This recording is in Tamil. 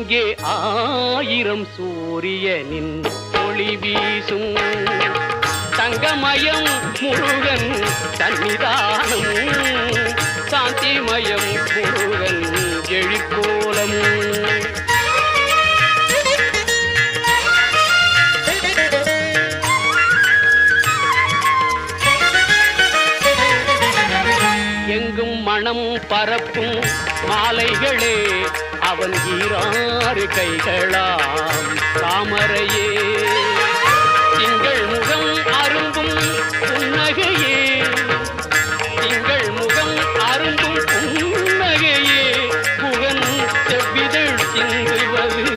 இங்கே ஆயிரம் சூரியனின் ஒளி வீசும் தங்கமயம் முருகன் சன்னிதானம் சாந்திமயம் முருகன் எழிற்கோலம் எங்கும் மனம் பரப்பும் மாலைகளே அவன் ஈராறு கைகளாம் தாமரையே திங்கள் முகம் அரும்பும் புன்னகையே